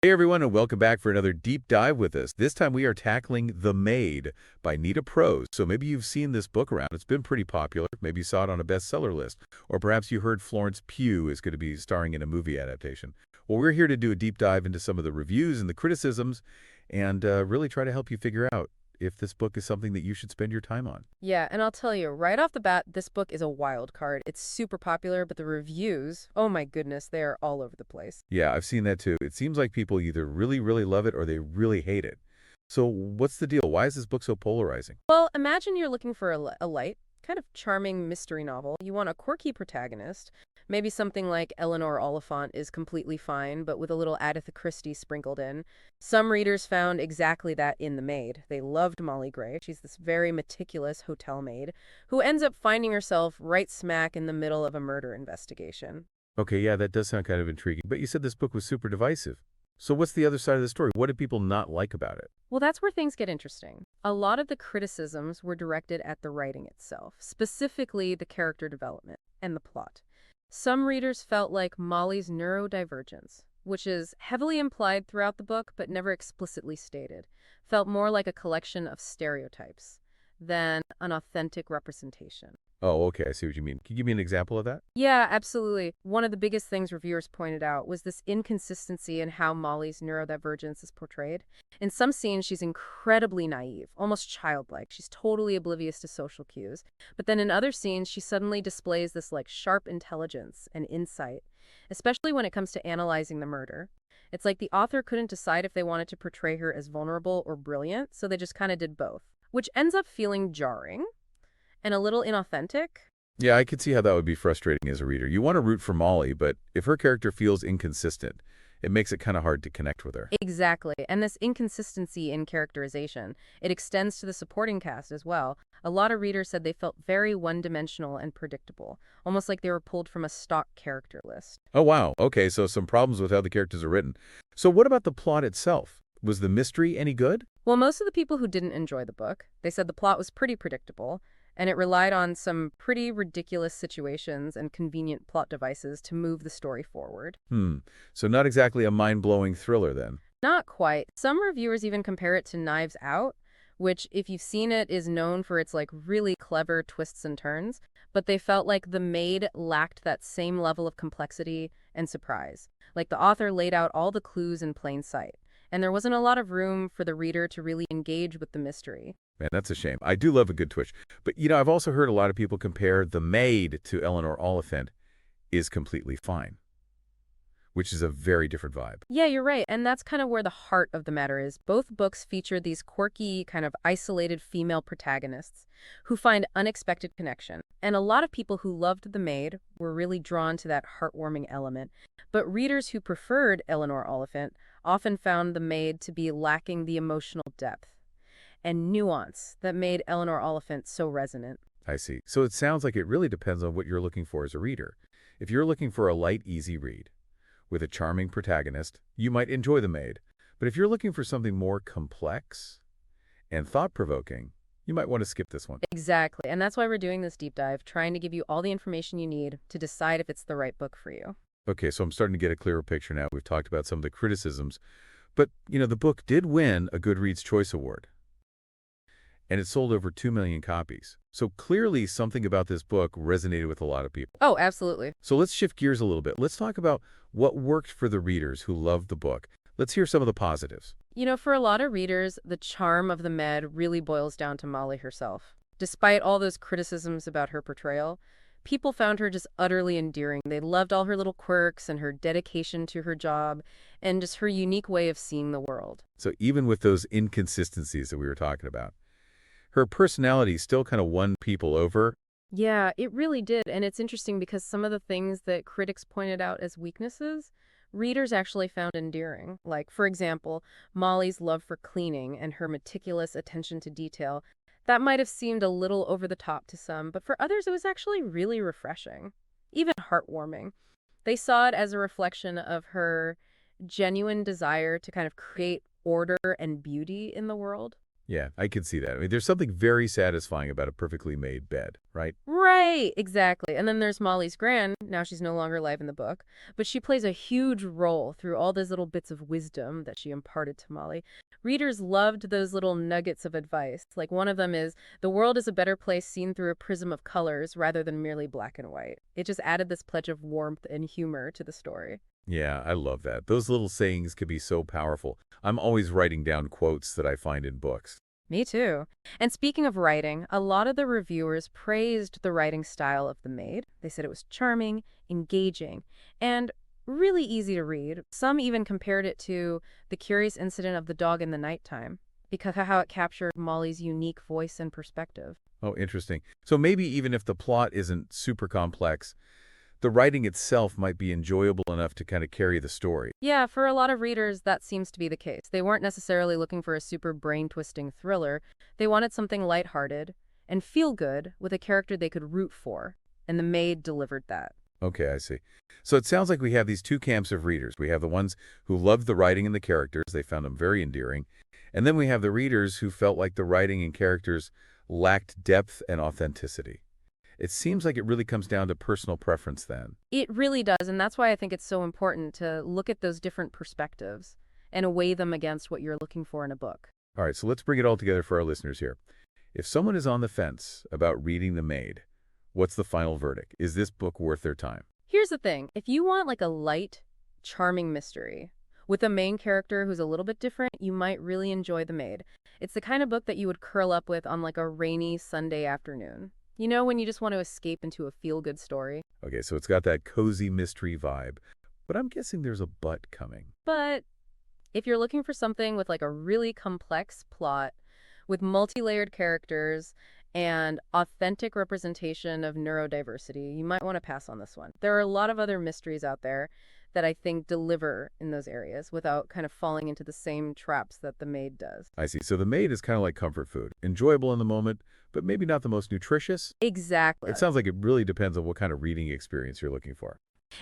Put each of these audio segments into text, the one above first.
Hey everyone, and welcome back for another deep dive with us. This time we are tackling The Maid by Nita Prose. So maybe you've seen this book around. It's been pretty popular. Maybe you saw it on a bestseller list. Or perhaps you heard Florence Pugh is going to be starring in a movie adaptation. Well, we're here to do a deep dive into some of the reviews and the criticisms and really try to help you figure out if this book is something that you should spend your time on. Yeah, and I'll tell you, right off the bat, this book is a wild card. It's super popular, but the reviews, oh my goodness, they are all over the place. Yeah, I've seen that too. It seems like people either really, really love it or they really hate it. So what's the deal? Why is this book so polarizing? Well, imagine you're looking for a light, kind of charming mystery novel. You want a quirky protagonist. Maybe something like Eleanor Oliphant is completely fine, but with a little Agatha Christie sprinkled in. Some readers found exactly that in The Maid. They loved Molly Gray. She's this very meticulous hotel maid who ends up finding herself right smack in the middle of a murder investigation. Okay, yeah, that does sound kind of intriguing. But you said this book was super divisive. So what's the other side of the story? What did people not like about it? Well, that's where things get interesting. A lot of the criticisms were directed at the writing itself, specifically the character development and the plot. Some readers felt like Molly's neurodivergence, which is heavily implied throughout the book but never explicitly stated, felt more like a collection of stereotypes than an authentic representation. Oh, okay, I see what you mean. Can you give me an example of that? Yeah, absolutely. One of the biggest things reviewers pointed out was this inconsistency in how Molly's neurodivergence is portrayed. In some scenes, she's incredibly naive, almost childlike. She's totally oblivious to social cues. But then in other scenes, she suddenly displays this sharp intelligence and insight, especially when it comes to analyzing the murder. It's like the author couldn't decide if they wanted to portray her as vulnerable or brilliant, so they just kind of did both, which ends up feeling jarring and a little inauthentic. Yeah, I could see how that would be frustrating as a reader. You want to root for Molly, but if her character feels inconsistent, it makes it kind of hard to connect with her. Exactly. And this inconsistency in characterization, it extends to the supporting cast as well. A lot of readers said they felt very one-dimensional and predictable, almost like they were pulled from a stock character list. Oh, wow. Okay, so some problems with how the characters are written. So what about the plot itself? Was the mystery any good? Well, most of the people who didn't enjoy the book, they said the plot was pretty predictable, and it relied on some pretty ridiculous situations and convenient plot devices to move the story forward. So not exactly a mind-blowing thriller then. Not quite. Some reviewers even compare it to Knives Out, which, if you've seen it, is known for its really clever twists and turns, but they felt like The Maid lacked that same level of complexity and surprise. Like the author laid out all the clues in plain sight, and there wasn't a lot of room for the reader to really engage with the mystery. Man, that's a shame. I do love a good twist. But, I've also heard a lot of people compare The Maid to Eleanor Oliphant is completely fine, which is a very different vibe. Yeah, you're right. And that's kind of where the heart of the matter is. Both books feature these quirky, kind of isolated female protagonists who find unexpected connection. And a lot of people who loved The Maid were really drawn to that heartwarming element. But readers who preferred Eleanor Oliphant often found The Maid to be lacking the emotional depth and nuance that made Eleanor Oliphant so resonant. I see. So it sounds like it really depends on what you're looking for as a reader. If you're looking for a light, easy read with a charming protagonist, you might enjoy The Maid. But if you're looking for something more complex and thought-provoking, you might want to skip this one. Exactly. And that's why we're doing this deep dive, trying to give you all the information you need to decide if it's the right book for you. Okay, so I'm starting to get a clearer picture now. We've talked about some of the criticisms. But, the book did win a Goodreads Choice Award, and it sold over 2 million copies. So clearly something about this book resonated with a lot of people. Oh, absolutely. So let's shift gears a little bit. Let's talk about what worked for the readers who loved the book. Let's hear some of the positives. For a lot of readers, the charm of the Med really boils down to Molly herself. Despite all those criticisms about her portrayal, people found her just utterly endearing. They loved all her little quirks and her dedication to her job and just her unique way of seeing the world. So even with those inconsistencies that we were talking about, her personality still kind of won people over. Yeah, it really did. And it's interesting because some of the things that critics pointed out as weaknesses, readers actually found endearing. Like, for example, Molly's love for cleaning and her meticulous attention to detail. That might have seemed a little over the top to some, but for others it was actually really refreshing, even heartwarming. They saw it as a reflection of her genuine desire to kind of create order and beauty in the world. Yeah, I could see that. I mean, there's something very satisfying about a perfectly made bed, right? Right, exactly. And then there's Molly's Gran. Now she's no longer alive in the book, but she plays a huge role through all those little bits of wisdom that she imparted to Molly. Readers loved those little nuggets of advice. Like one of them is, the world is a better place seen through a prism of colors rather than merely black and white. It just added this pledge of warmth and humor to the story. Yeah, I love that. Those little sayings could be so powerful. I'm always writing down quotes that I find in books. Me too. And speaking of writing, a lot of the reviewers praised the writing style of The Maid. They said it was charming, engaging, and really easy to read. Some even compared it to The Curious Incident of the Dog in the Nighttime because of how it captured Molly's unique voice and perspective. Oh, interesting. So maybe even if the plot isn't super complex, the writing itself might be enjoyable enough to kind of carry the story. Yeah, for a lot of readers, that seems to be the case. They weren't necessarily looking for a super brain-twisting thriller. They wanted something lighthearted and feel good with a character they could root for. And The Maid delivered that. Okay, I see. So it sounds like we have these two camps of readers. We have the ones who loved the writing and the characters. They found them very endearing. And then we have the readers who felt like the writing and characters lacked depth and authenticity. It seems like it really comes down to personal preference then. It really does, and that's why I think it's so important to look at those different perspectives and weigh them against what you're looking for in a book. All right, so let's bring it all together for our listeners here. If someone is on the fence about reading The Maid, what's the final verdict? Is this book worth their time? Here's the thing. If you want like a light, charming mystery with a main character who's a little bit different, you might really enjoy The Maid. It's the kind of book that you would curl up with on like a rainy Sunday afternoon. You know, when you just want to escape into a feel-good story. Okay, so it's got that cozy mystery vibe, but I'm guessing there's a but coming. But if you're looking for something with like a really complex plot, with multi-layered characters and authentic representation of neurodiversity, you might want to pass on this one. There are a lot of other mysteries out there that I think deliver in those areas without kind of falling into the same traps that The Maid does. I see. So The Maid is kind of like comfort food, enjoyable in the moment, but maybe not the most nutritious. Exactly. It sounds like it really depends on what kind of reading experience you're looking for.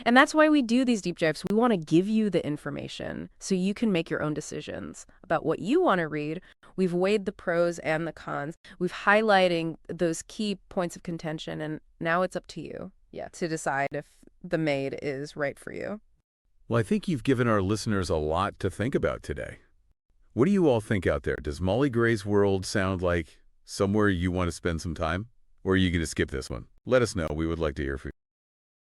And that's why we do these deep dives. We want to give you the information so you can make your own decisions about what you want to read. We've weighed the pros and the cons. We've highlighting those key points of contention, and now it's up to you, to decide if The Maid is right for you. Well, I think you've given our listeners a lot to think about today. What do you all think out there? Does Molly Gray's world sound like somewhere you want to spend some time? Or are you going to skip this one? Let us know. We would like to hear from you.